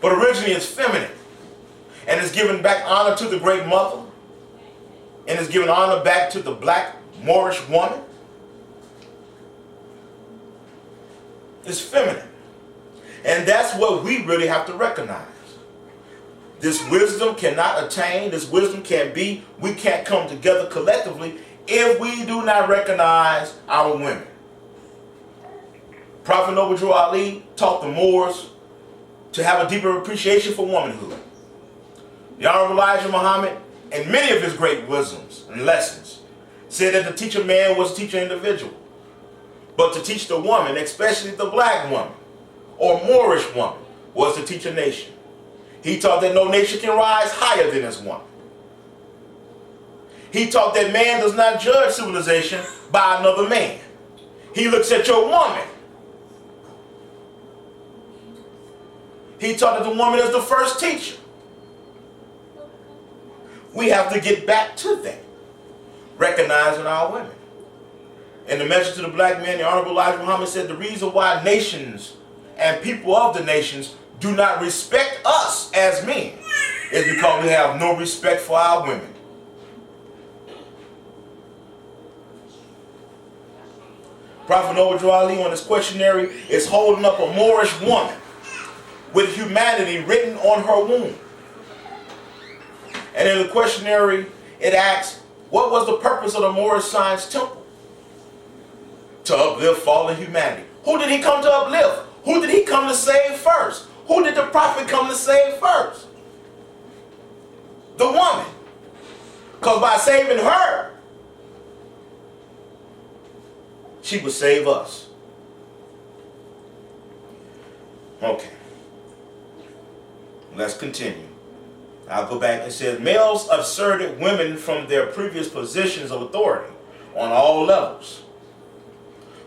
but originally it's feminine. And it's giving back honor to the great mother. And it's giving honor back to the black Moorish woman. It's feminine. And that's what we really have to recognize. This wisdom cannot attain, this wisdom can't be, we can't come together collectively if we do not recognize our women. Prophet Noble Drew Ali taught the Moors to have a deeper appreciation for womanhood. The Honorable Elijah Muhammad, in many of his great wisdoms and lessons, said that to teach a man was to teach an individual. But to teach the woman, especially the black woman or Moorish woman, was to teach a nation. He taught that no nation can rise higher than its woman. He taught that man does not judge civilization by another man. He looks at your woman. He taught that the woman is the first teacher. We have to get back to that, recognizing our women. In the message to the black men, the Honorable Elijah Muhammad said the reason why nations and people of the nations do not respect us as men is because we have no respect for our women. Prophet Noble Drew Ali on his questionnaire is holding up a Moorish woman with humanity written on her womb. And in the questionnaire, it asks, what was the purpose of the Moorish Science Temple? To uplift fallen humanity. Who did he come to uplift? Who did he come to save first? Who did the prophet come to save first? The woman. Because by saving her, she would save us. Okay. Let's continue. I'll go back and say, males asserted women from their previous positions of authority on all levels,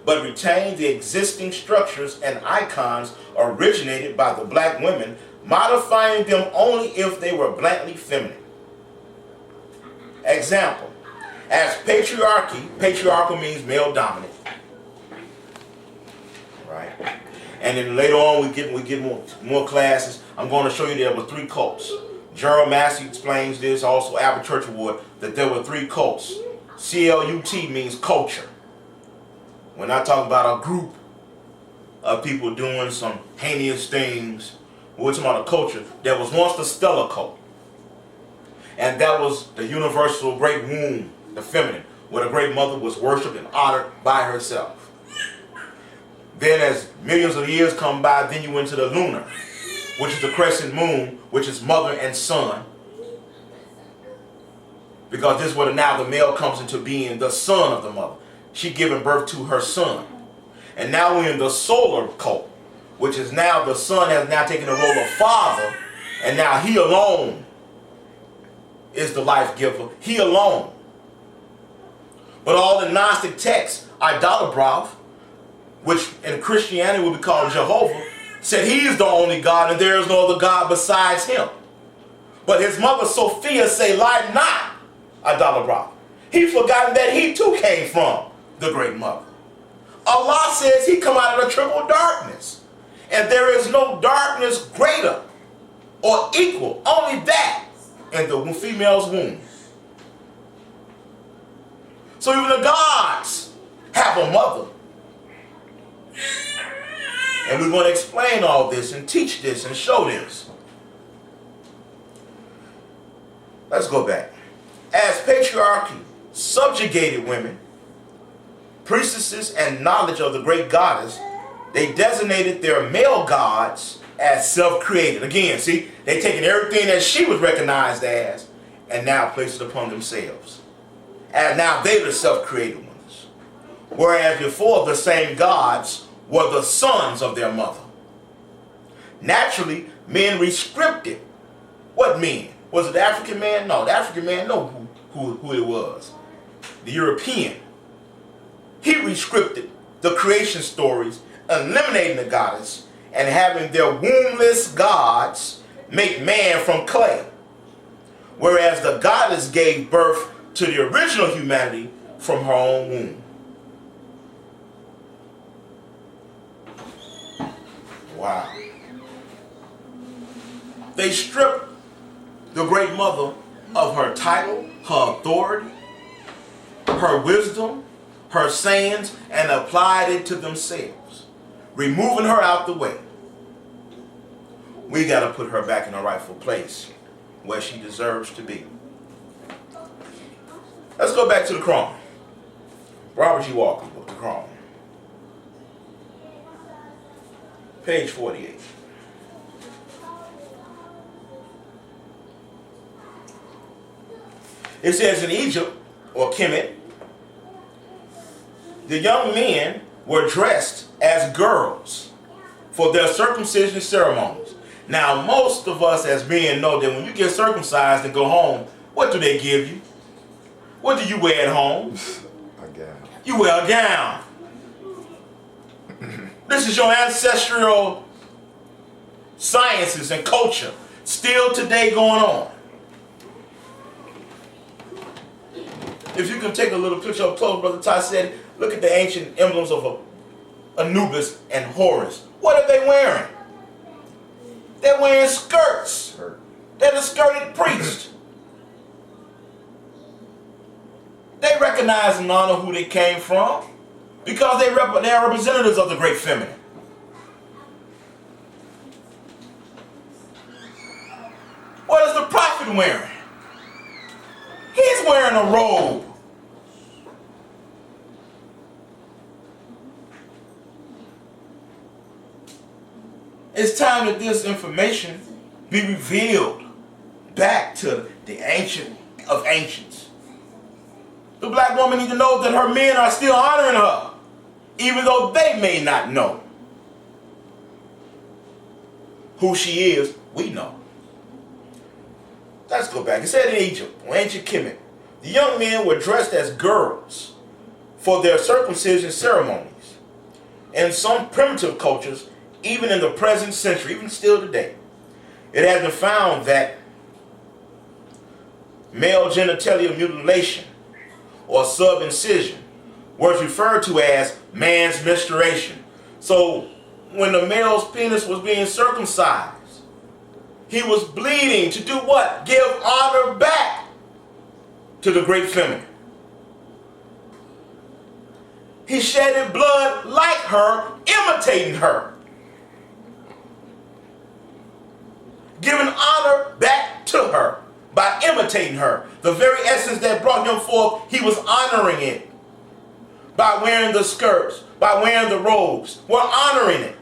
but retained the existing structures and icons originated by the black women, modifying them only if they were blatantly feminine. Example, as patriarchy, patriarchal means male dominant, right? And then later on we get more classes. I'm going to show you there were 3 cults. Gerald Massey explains this, also Albert Church Award, that there were 3 cults. C-L-U-T means culture. We're not talking about a group of people doing some heinous things. We're talking about a culture that was once the stellar cult. And that was the universal great womb, the feminine, where the great mother was worshipped and honored by herself. Then as millions of years come by, then you went to the lunar, which is the crescent moon, which is mother and son. Because this is where now the male comes into being, the son of the mother. She giving birth to her son. And now we're in the solar cult, which is now the son has now taken the role of father, and now he alone is the life giver. He alone. But all the Gnostic texts, idolatrov, which in Christianity would be called Jehovah, said he is the only God and there is no other God besides him. But his mother Sophia say, lie not, idolatrov. He forgotten that he too came from the great mother. Allah says he come out of the triple darkness. And there is no darkness greater or equal, only that in the female's womb. So even the gods have a mother. And we're going to explain all this and teach this and show this. Let's go back. As patriarchy subjugated women, priestesses, and knowledge of the great goddess, they designated their male gods as self-created. Again, see, they taken everything that she was recognized as and now placed it upon themselves. And now they were self-created ones. Whereas before, the same gods were the sons of their mother. Naturally, men rescripted. What men? Was it the African man? No, the African man know who it was. The European. He rescripted the creation stories, eliminating the goddess and having their wombless gods make man from clay. Whereas the goddess gave birth to the original humanity from her own womb. Wow. They stripped the great mother of her title, her authority, her wisdom, her sayings, and applied it to themselves, removing her out the way. We got to put her back in her rightful place where she deserves to be. Let's go back to the Chrome. Robert G. Walker's book, The Chrome. Page 48. It says in Egypt, or Kemet, the young men were dressed as girls for their circumcision ceremonies. Now, most of us as men know that when you get circumcised and go home, what do they give you? What do you wear at home? A gown. You wear a gown. This is your ancestral sciences and culture still today going on. If you can take a little picture up close, Brother Ty said, look at the ancient emblems of Anubis and Horus. What are they wearing? They're wearing skirts. They're the skirted priest. They recognize and honor who they came from because they are representatives of the great feminine. What is the prophet wearing? He's wearing a robe. It's time that this information be revealed back to the ancient of ancients. The black woman needs to know that her men are still honoring her, even though they may not know who she is. We know. Let's go back. It said in Egypt, or ancient Kemet, the young men were dressed as girls for their circumcision ceremonies. In some primitive cultures, even in the present century, even still today, it has been found that male genitalia mutilation or subincision was referred to as man's menstruation. So when the male's penis was being circumcised, he was bleeding to do what? Give honor back to the great feminine. He shedded blood like her, imitating her, giving honor back to her by imitating her. The very essence that brought him forth, he was honoring it by wearing the skirts, by wearing the robes. We're honoring it.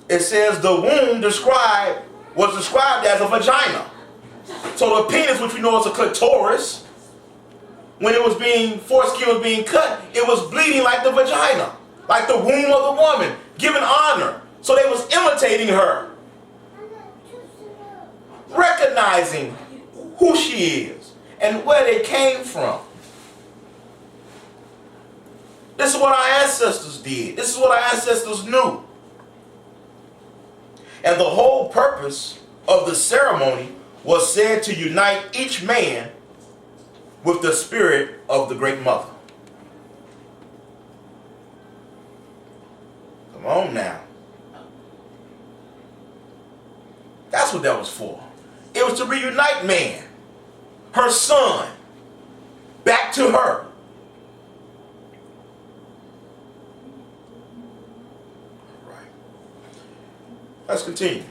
It says the womb was described as a vagina. So the penis, which we know is a clitoris, when foreskin was being cut, it was bleeding like the vagina, like the womb of the woman, giving honor. So they was imitating her, recognizing who she is and where they came from. This is what our ancestors did. This is what our ancestors knew. And the whole purpose of the ceremony was said to unite each man with the spirit of the great mother. Come on now. That's what that was for. It was to reunite man, her son, back to her. Let's continue.